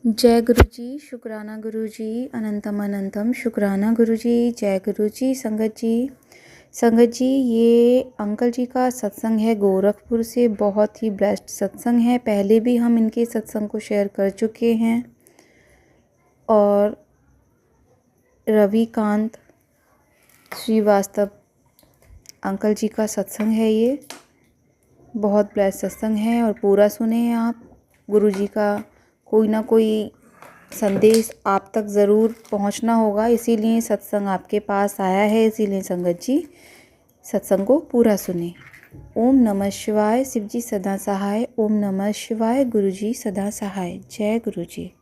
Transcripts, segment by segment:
जय गुरु जी, शुक्राना गुरु जी, अनंतम अनंतम शुक्राना गुरु जी। जय गुरु जी। संगत जी, ये अंकल जी का सत्संग है गोरखपुर से। बहुत ही बेस्ट सत्संग है। पहले भी हम इनके सत्संग को शेयर कर चुके हैं। और रविकांत श्रीवास्तव अंकल जी का सत्संग है ये। बहुत बेस्ट सत्संग है और पूरा सुने आप। गुरु जी का कोई ना कोई संदेश आप तक ज़रूर पहुंचना होगा, इसीलिए सत्संग आपके पास आया है। इसीलिए संगत जी सत्संग को पूरा सुने। ओम नमः शिवाय। शिव जी सदा सहाय। ओम नमः शिवाय। गुरु जी सदा सहाय। जय गुरु जी।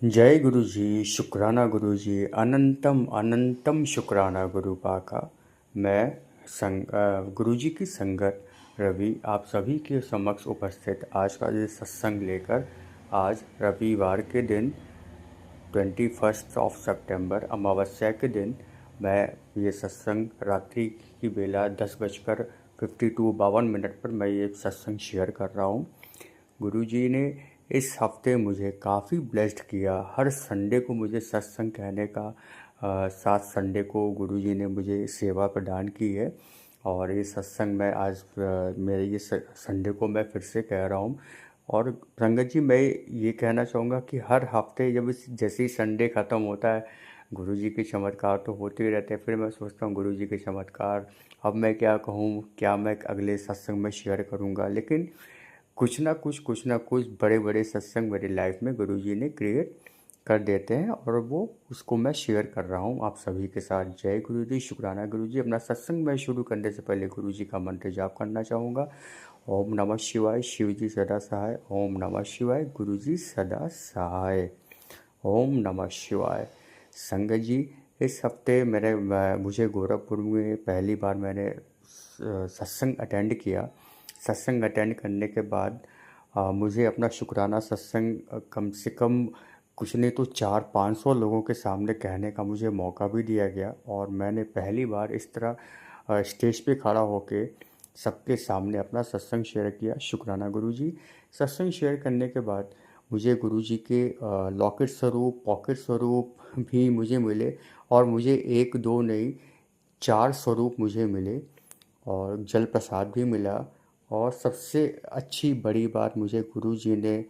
जय गुरु जी, शुक्राना गुरु जी, अनंतम अनंतम शुक्राना गुरु पाका। मैं गुरु जी की संगत रवि आप सभी के समक्ष उपस्थित आज का ये सत्संग लेकर आज रविवार के दिन 21 सितंबर अमावस्या के दिन मैं ये सत्संग रात्रि की बेला 10:52 पर मैं ये सत्संग शेयर कर रहा हूँ। गुरु जी ने इस हफ्ते मुझे काफ़ी ब्लेस्ड किया। हर संडे को मुझे सत्संग कहने का 7 संडे को गुरु जी ने मुझे सेवा प्रदान की है। और ये सत्संग मैं आज मेरे ये संडे को मैं फिर से कह रहा हूँ। और रंगत जी, मैं ये कहना चाहूँगा कि हर हफ्ते जब जैसे ही संडे ख़त्म होता है, गुरु जी के चमत्कार तो होते ही रहते हैं। फिर मैं सोचता हूँ गुरु जी के चमत्कार अब मैं क्या कहूँ, क्या मैं अगले सत्संग में शेयर करूँगा। लेकिन कुछ ना कुछ बड़े बड़े सत्संग मेरी लाइफ में गुरु जी ने क्रिएट कर देते हैं और वो उसको मैं शेयर कर रहा हूँ आप सभी के साथ। जय गुरु जी, शुक्राना गुरु जी। अपना सत्संग में शुरू करने से पहले गुरु जी का मंत्र जाप करना चाहूँगा। ओम नमः शिवाय, शिव जी सदा सहाय। ओम नमः शिवाय, गुरु जी सदा सहाय। ओम नमः शिवाय। संगत जी, इस हफ्ते मुझे गोरखपुर में पहली बार मैंने सत्संग अटेंड किया। सत्संग अटेंड करने के बाद मुझे अपना शुक्राना सत्संग कम से कम कुछ नहीं तो 400-500 लोगों के सामने कहने का मुझे मौका भी दिया गया। और मैंने पहली बार इस तरह स्टेज पे खड़ा होके सबके सामने अपना सत्संग शेयर किया। शुक्राना गुरु जी। सत्संग शेयर करने के बाद मुझे गुरु जी के लॉकेट स्वरूप, पॉकेट स्वरूप भी मुझे मिले। और मुझे एक दो नहीं, 4 स्वरूप मुझे मिले और जल प्रसाद भी मिला। और सबसे अच्छी बड़ी बात, मुझे गुरु जी ने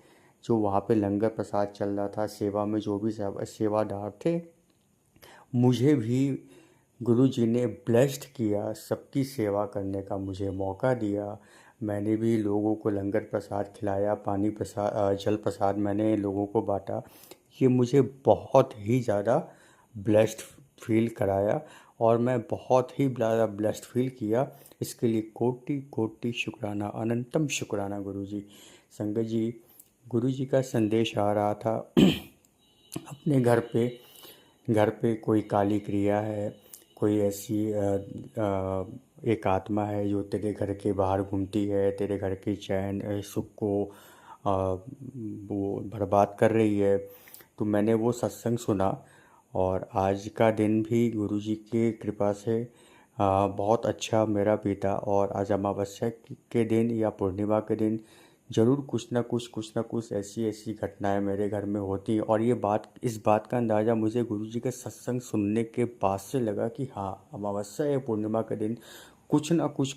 जो वहाँ पे लंगर प्रसाद चल रहा था, सेवा में जो भी सेवादार थे, मुझे भी गुरु जी ने ब्लेस्ड किया। सबकी सेवा करने का मुझे मौका दिया। मैंने भी लोगों को लंगर प्रसाद खिलाया, पानी प्रसाद, जल प्रसाद मैंने लोगों को बांटा। ये मुझे बहुत ही ज़्यादा ब्लेस्ड फील कराया और मैं बहुत ही ज़्यादा ब्लेस्ड फील किया। इसके लिए कोटि कोटि शुक्राना, अनंतम शुक्राना गुरु जी। संगत जी, गुरु जी का संदेश आ रहा था अपने घर पे कोई काली क्रिया है, कोई ऐसी एक आत्मा है जो तेरे घर के बाहर घूमती है, तेरे घर के चैन सुख को वो बर्बाद कर रही है। तो मैंने वो सत्संग सुना और आज का दिन भी गुरु जी की कृपा से बहुत अच्छा मेरा बीता। और आज अमावस्या के दिन या पूर्णिमा के दिन ज़रूर कुछ ना कुछ ऐसी ऐसी घटनाएं मेरे घर में होती हैं। और इस बात का अंदाज़ा मुझे गुरु जी के सत्संग सुनने के बाद से लगा कि हाँ, अमावस्या या पूर्णिमा के दिन कुछ ना कुछ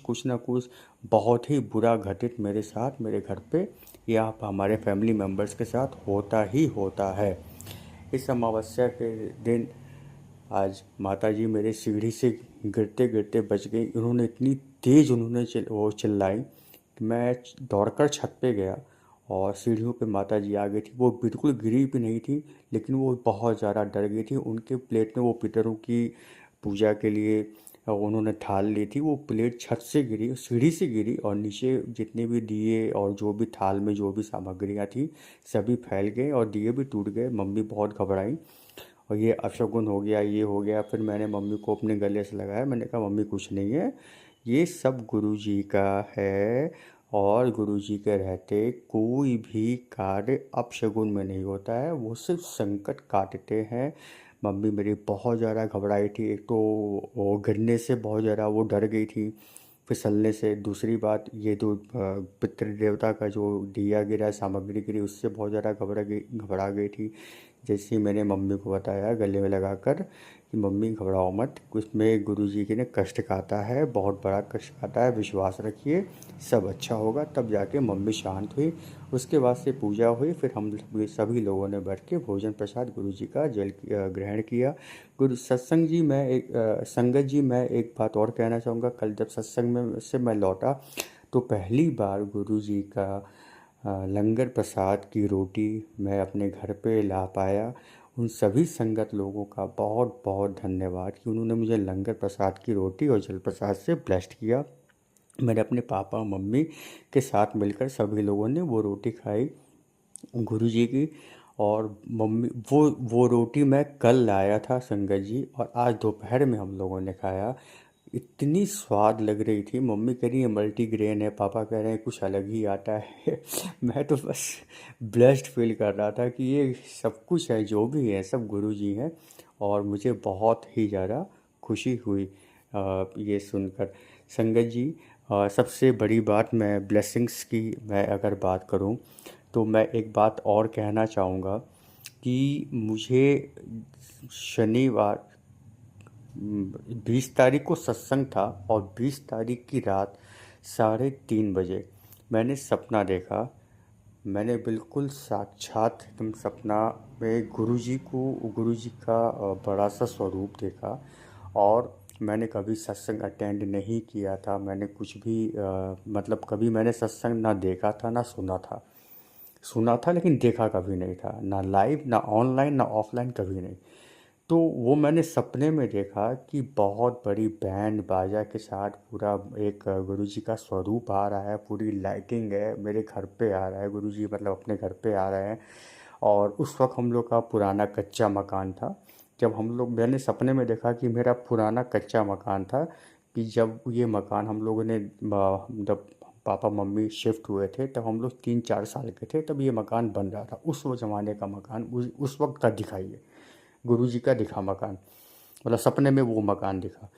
बहुत ही बुरा घटित मेरे साथ, मेरे घर पे या हमारे फैमिली मेम्बर्स के साथ होता ही होता है। इस अमावस्या के दिन आज माताजी मेरे सीढ़ी से गिरते गिरते बच गई। उन्होंने इतनी तेज़ वो चिल्लाई कि मैं दौड़कर छत पे गया और सीढ़ियों पे माताजी आ गई थी। वो बिल्कुल गिरी भी नहीं थी, लेकिन वो बहुत ज़्यादा डर गई थी। उनके प्लेट में वो पितरों की पूजा के लिए उन्होंने थाल ली थी। वो प्लेट छत से गिरी, सीढ़ी से गिरी और नीचे जितने भी दिए और जो भी थाल में जो भी सामग्रियाँ थी सभी फैल गए और दिए भी टूट गए। मम्मी बहुत घबराई और ये अपशगुन हो गया, ये हो गया। फिर मैंने मम्मी को अपने गले से लगाया। मैंने कहा मम्मी कुछ नहीं है, ये सब गुरु जी का है और गुरु जी के रहते कोई भी कार्य अपशगुन में नहीं होता है, वो सिर्फ संकट काटते हैं। मम्मी मेरी बहुत ज़्यादा घबराई थी। एक तो वो गिरने से बहुत ज़्यादा वो डर गई थी फिसलने से। दूसरी बात, ये जो पितृ देवता का जो दिया गिरा, सामग्री गिरी, उससे बहुत ज़्यादा घबरा गई थी। जैसे ही मैंने मम्मी को बताया गले में लगाकर कि मम्मी घबराओ मत, उसमें गुरुजी के ने कष्ट काटा है, बहुत बड़ा कष्ट काटा है, विश्वास रखिए सब अच्छा होगा। तब जाके मम्मी शांत हुई। उसके बाद से पूजा हुई, फिर हम सभी लोगों ने बैठ के भोजन प्रसाद गुरुजी का ग्रहण किया। गुरु सत्संग जी, संगत जी, मैं एक बात और कहना चाहूँगा। कल जब सत्संग में से मैं लौटा तो पहली बार गुरुजी का लंगर प्रसाद की रोटी मैं अपने घर पे ला पाया। उन सभी संगत लोगों का बहुत बहुत धन्यवाद कि उन्होंने मुझे लंगर प्रसाद की रोटी और जल प्रसाद से ब्लेस्ड किया। मैंने अपने पापा मम्मी के साथ मिलकर सभी लोगों ने वो रोटी खाई गुरुजी की। और मम्मी, वो रोटी मैं कल लाया था संगत जी, और आज दोपहर में हम लोगों ने खाया। इतनी स्वाद लग रही थी। मम्मी कह रही है मल्टीग्रेन है, पापा कह रहे हैं कुछ अलग ही आता है। मैं तो बस ब्लेस्ड फील कर रहा था कि ये सब कुछ है, जो भी है सब गुरुजी हैं। और मुझे बहुत ही ज़्यादा खुशी हुई ये सुनकर। संगत जी, सबसे बड़ी बात, मैं ब्लेसिंग्स की मैं अगर बात करूं तो मैं एक बात और कहना चाहूँगा कि मुझे शनिवार 20 तारीख को सत्संग था, और 20 तारीख की रात 3:30 बजे मैंने सपना देखा। मैंने बिल्कुल साक्षात एकदम सपना में गुरुजी का बड़ा सा स्वरूप देखा। और मैंने कभी सत्संग अटेंड नहीं किया था, मैंने कुछ भी मतलब कभी मैंने सत्संग ना देखा था ना सुना था, लेकिन देखा कभी नहीं था, ना लाइव ना ऑनलाइन ना ऑफलाइन, कभी नहीं। तो वो मैंने सपने में देखा कि बहुत बड़ी बैंड बाजा के साथ पूरा एक गुरुजी का स्वरूप आ रहा है, पूरी लाइटिंग है, मेरे घर पे आ रहा है गुरुजी, मतलब अपने घर पे आ रहे हैं। और उस वक्त हम लोग का पुराना कच्चा मकान था। जब हम लोग, मैंने सपने में देखा कि मेरा पुराना कच्चा मकान था, कि जब ये मकान हम लोगों ने जब पापा मम्मी शिफ्ट हुए थे तब हम लोग 3-4 साल के थे, तब ये मकान बन रहा था। उस वो ज़माने का मकान, उस वक्त का दिखाई है गुरुजी का दिखा मकान, मतलब सपने में वो मकान दिखा।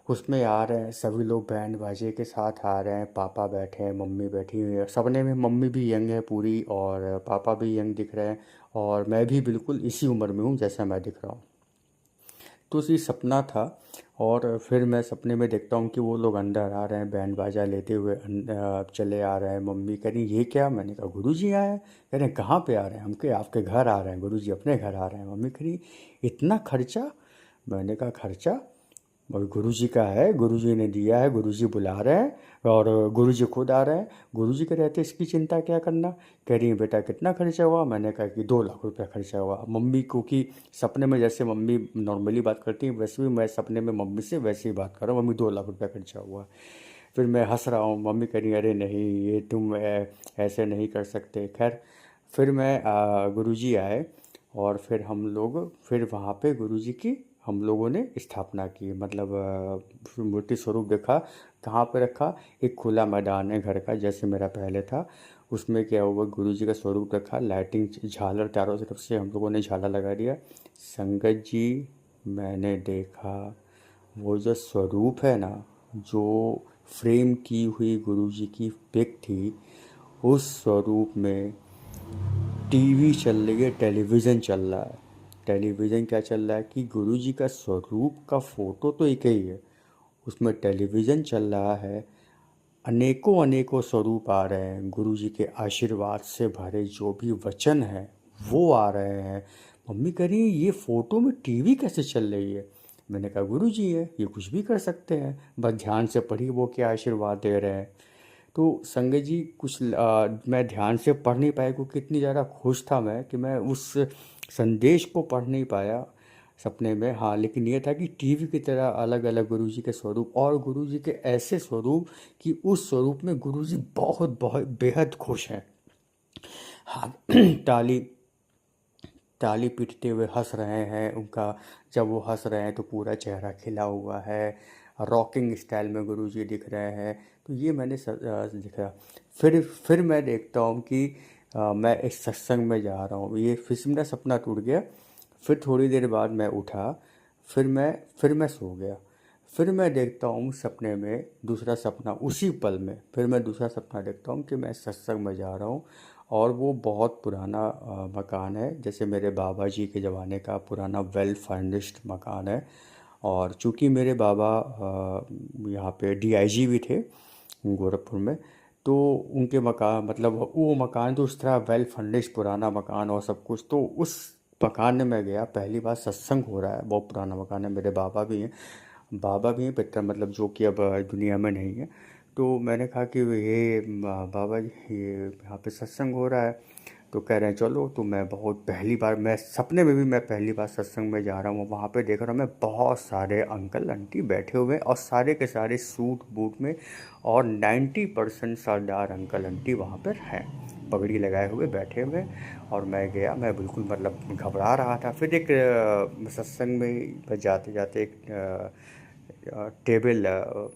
उसमें आ रहे हैं सभी लोग, बैंड बाजे के साथ आ रहे हैं, पापा बैठे हैं, मम्मी बैठी हुई है। सपने में मम्मी भी यंग है पूरी, और पापा भी यंग दिख रहे हैं, और मैं भी बिल्कुल इसी उम्र में हूँ जैसा मैं दिख रहा हूँ। तो ये सपना था। और फिर मैं सपने में देखता हूँ कि वो लोग अंदर आ रहे हैं बैंड बाजा लेते हुए, चले आ रहे हैं। मम्मी कह रही ये क्या? मैंने कहा गुरुजी आए हैं। कह रहे हैं कहाँ पे आ रहे हैं? हम कहे आपके घर आ रहे हैं गुरुजी, अपने घर आ रहे हैं। मम्मी कह रही इतना खर्चा? मैंने कहा खर्चा और गुरुजी का है, गुरुजी ने दिया है, गुरुजी बुला रहे हैं और गुरुजी खुद आ रहे हैं। गुरुजी के रहते इसकी चिंता क्या करना। कह रही है बेटा कितना खर्चा हुआ? मैंने कहा कि 2 लाख रुपया खर्चा हुआ। मम्मी को कि सपने में जैसे मम्मी नॉर्मली बात करती हैं वैसे भी मैं सपने में मम्मी से वैसे ही बात कर रहा हूँ, मम्मी 2 लाख रुपया खर्चा हुआ। फिर मैं हंस रहा हूँ, मम्मी कह रही अरे नहीं ये तुम ऐसे नहीं कर सकते। खैर फिर मैं गुरुजी आए, और फिर हम लोग फिर वहाँ पे गुरुजी की हम लोगों ने स्थापना की, मतलब मूर्ति स्वरूप देखा। कहाँ पे रखा? एक खुला मैदान है घर का जैसे मेरा पहले था, उसमें क्या हुआ गुरुजी का स्वरूप रखा। लाइटिंग झालर चारों तरफ से हम लोगों ने झालर लगा दिया। संगत जी, मैंने देखा वो जो स्वरूप है ना, जो फ्रेम की हुई गुरुजी की पिक थी, उस स्वरूप में टीवी चल रही है, टेलीविज़न चल रहा है। टेलीविज़न क्या चल रहा है कि गुरुजी का स्वरूप का फ़ोटो तो एक ही है, उसमें टेलीविज़न चल रहा है। अनेकों अनेकों स्वरूप आ रहे हैं, गुरुजी के आशीर्वाद से भरे जो भी वचन हैं वो आ रहे हैं। मम्मी कह रही है ये फ़ोटो में टीवी कैसे चल रही है? मैंने कहा गुरुजी है, ये कुछ भी कर सकते हैं, बस ध्यान से पढ़िए वो क्या आशीर्वाद दे रहे हैं। तो संगत जी कुछ मैं ध्यान से पढ़ नहीं पाया, क्योंकि इतनी ज़्यादा खुश था मैं कि मैं उस संदेश को पढ़ नहीं पाया सपने में। हाँ, लेकिन ये था कि टीवी की तरह अलग अलग गुरुजी के स्वरूप, और गुरुजी के ऐसे स्वरूप कि उस स्वरूप में गुरुजी बहुत बहुत बेहद खुश हैं। हाँ, ताली ताली पीटते हुए हंस रहे हैं उनका। जब वो हंस रहे हैं तो पूरा चेहरा खिला हुआ है, रॉकिंग स्टाइल में गुरुजी दिख रहे हैं। तो ये मैंने दिखा। फिर मैं देखता हूँ कि मैं एक सत्संग में जा रहा हूँ, ये फिर से मेरा सपना टूट गया। फिर थोड़ी देर बाद मैं उठा, फिर मैं सो गया। फिर मैं देखता हूँ सपने में दूसरा सपना, उसी पल में फिर मैं दूसरा सपना देखता हूँ कि मैं सत्संग में जा रहा हूँ और वो बहुत पुराना मकान है, जैसे मेरे बाबा जी के ज़माने का पुराना वेल फर्निश्ड मकान है। और चूँकि मेरे बाबा यहाँ पे डीआईजी भी थे गोरखपुर में, तो उनके मकान मतलब वो मकान तो उस तरह वेल फर्निश्ड पुराना मकान और सब कुछ, तो उस मकान में मैं गया पहली बार, सत्संग हो रहा है, बहुत पुराना मकान है, मेरे बाबा भी हैं पितर, मतलब जो कि अब दुनिया में नहीं है। तो मैंने कहा कि ये बाबा जी ये यहाँ पे सत्संग हो रहा है, तो कह रहे हैं चलो। तो मैं बहुत पहली बार, मैं सपने में भी मैं पहली बार सत्संग में जा रहा हूँ, वहाँ पे देख रहा हूँ मैं बहुत सारे अंकल आंटी बैठे हुए हैं और सारे के सारे सूट बूट में, और 90% सरदार अंकल आंटी वहाँ पर हैं, पगड़ी लगाए हुए बैठे हुए। और मैं गया, मैं बिल्कुल मतलब घबरा रहा था। फिर एक सत्संग में जाते जाते एक टेबल,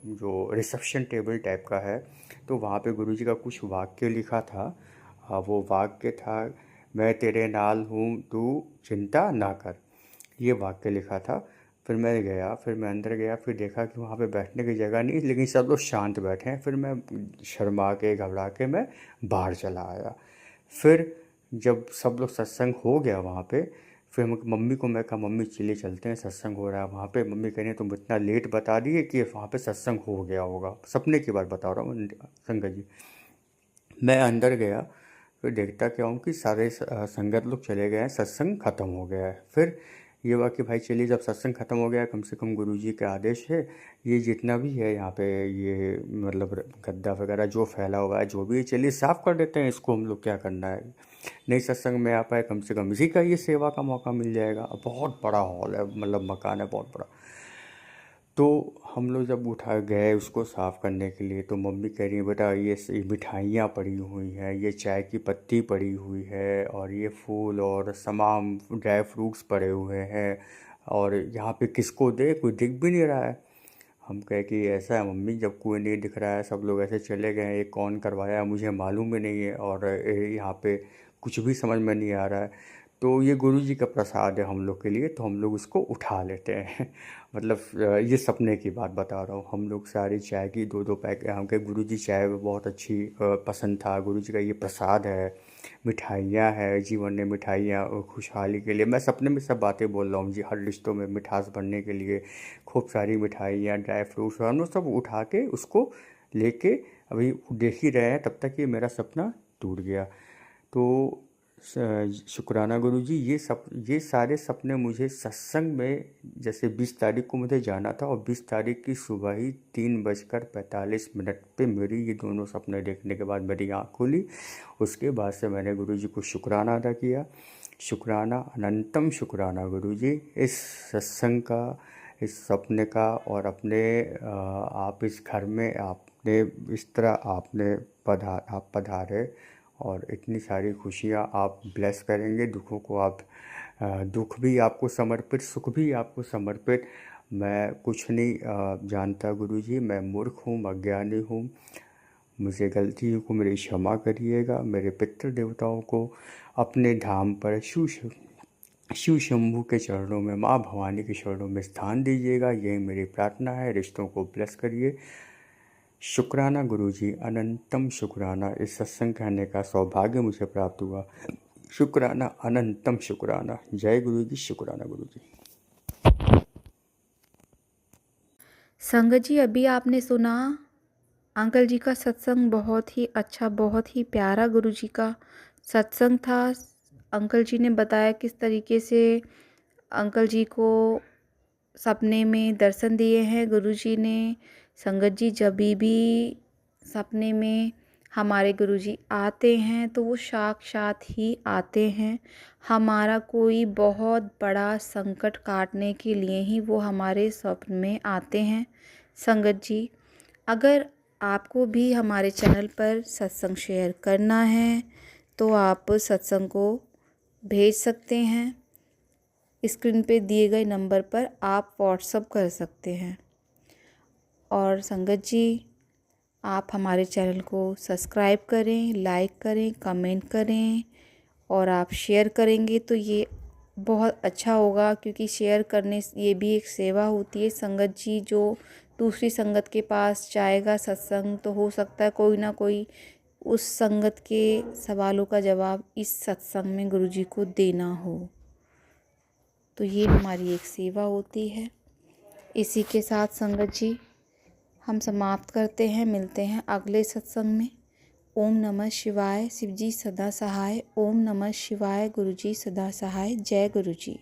जो रिसेप्शन टेबल टाइप का है, तो वहाँ पे गुरुजी का कुछ वाक्य लिखा था। वो वाक्य था, मैं तेरे नाल हूँ तू चिंता ना कर, ये वाक्य लिखा था। फिर मैं गया, फिर मैं अंदर गया, फिर देखा कि वहाँ पे बैठने की जगह नहीं, लेकिन सब लोग शांत बैठे हैं। फिर मैं शर्मा के घबरा के मैं बाहर चला आया। फिर जब सब लोग सत्संग हो गया वहाँ पे, फिर मम्मी को मैं कहा मम्मी चलिए चलते हैं, सत्संग हो रहा है वहाँ पे। मम्मी कह रही है तुम इतना लेट बता दिए कि वहाँ पे सत्संग हो गया होगा, सपने की बात बता रहा हूँ संगत जी। मैं अंदर गया, फिर देखता क्या हूँ कि सारे संगत लोग चले गए हैं, सत्संग ख़त्म हो गया है। फिर ये हुआ कि भाई चलिए, जब सत्संग ख़त्म हो गया है, कम से कम गुरुजी का आदेश है, ये जितना भी है यहाँ पे, ये मतलब गद्दा वगैरह जो फैला हुआ है जो भी है, चलिए साफ़ कर देते हैं इसको, हम लोग क्या करना है, नहीं सत्संग में आ पाए, कम से कम इसी का ये सेवा का मौका मिल जाएगा। बहुत बड़ा हॉल है, मतलब मकान है बहुत बड़ा। तो हम लोग जब उठा गए उसको साफ़ करने के लिए, तो मम्मी कह रही है बेटा ये मिठाइयाँ पड़ी हुई हैं, ये चाय की पत्ती पड़ी हुई है, और ये फूल और तमाम ड्राई फ्रूट्स पड़े हुए हैं, और यहाँ पे किसको दे, कोई दिख भी नहीं रहा है। हम कहे कि ऐसा है मम्मी, जब कोई नहीं दिख रहा है, सब लोग ऐसे चले गए हैं, ये कौन करवाया मुझे मालूम भी नहीं है, और यहाँ पे कुछ भी समझ में नहीं आ रहा है। तो ये गुरु जी का प्रसाद है हम लोग के लिए, तो हम लोग उसको उठा लेते हैं। मतलब ये सपने की बात बता रहा हूँ। हम लोग सारी चाय की 2-2 पैकेट, हमके गुरु जी चाय बहुत अच्छी पसंद था, गुरु जी का ये प्रसाद है। मिठाइयाँ है, जीवन में मिठाइयाँ खुशहाली के लिए, मैं सपने में सब बातें बोल रहा हूँ जी, हर रिश्तों में मिठास भरने के लिए खूब सारी मिठाइयाँ, ड्राई फ्रूट्स, और हम लोग सब उठा के उसको लेके अभी देख ही रहे हैं, तब तक ये मेरा सपना टूट गया। तो शुक्राना गुरु जी, ये सारे सपने मुझे सत्संग में, जैसे 20 तारीख को मुझे जाना था, और 20 तारीख की सुबह ही 3:45 पे मेरी ये दोनों सपने देखने के बाद मेरी आँख खुली। उसके बाद से मैंने गुरु जी को शुक्राना अदा किया। शुक्राना, अनंतम शुक्राना गुरु जी, इस सत्संग का, इस सपने का, और अपने आप इस घर में आपने इस तरह आप पधारे, और इतनी सारी खुशियाँ आप ब्लेस करेंगे, दुखों को आप दुख भी आपको समर्पित, सुख भी आपको समर्पित। मैं कुछ नहीं जानता गुरुजी, मैं मूर्ख हूँ, अज्ञानी हूँ, मुझे गलतियों को मेरी क्षमा करिएगा। मेरे पितृ देवताओं को अपने धाम पर शिव शंभू के चरणों में, माँ भवानी के चरणों में स्थान दीजिएगा, यही मेरी प्रार्थना है। रिश्तों को ब्लेस करिए। शुक्राना गुरुजी, अनंतम शुक्राना, इस सत्संग कहने का सौभाग्य मुझे प्राप्त हुआ। शुक्राना, अनंतम शुक्राना। जय गुरु जी, शुक्राना गुरु जी। संगत जी, अभी आपने सुना अंकल जी का सत्संग, बहुत ही अच्छा, बहुत ही प्यारा गुरु जी का सत्संग था। अंकल जी ने बताया किस तरीके से अंकल जी को सपने में दर्शन दिए हैं गुरु जी ने। संगत जी, जब भी सपने में हमारे गुरुजी आते हैं तो वो साक्षात ही आते हैं। हमारा कोई बहुत बड़ा संकट काटने के लिए ही वो हमारे स्वप्न में आते हैं। संगत जी, अगर आपको भी हमारे चैनल पर सत्संग शेयर करना है तो आप सत्संग को भेज सकते हैं। स्क्रीन पे दिए गए नंबर पर आप व्हाट्सअप कर सकते हैं। और संगत जी, आप हमारे चैनल को सब्सक्राइब करें, लाइक करें, कमेंट करें, और आप शेयर करेंगे तो ये बहुत अच्छा होगा, क्योंकि शेयर करने से ये भी एक सेवा होती है। संगत जी जो दूसरी संगत के पास जाएगा सत्संग, तो हो सकता है कोई ना कोई उस संगत के सवालों का जवाब इस सत्संग में गुरुजी को देना हो, तो ये हमारी एक सेवा होती है। इसी के साथ संगत जी हम समाप्त करते हैं, मिलते हैं अगले सत्संग में। ओम नमः शिवाय, शिवजी सदा सहाय। ओम नमः शिवाय, गुरुजी सदा सहाय। जय गुरुजी।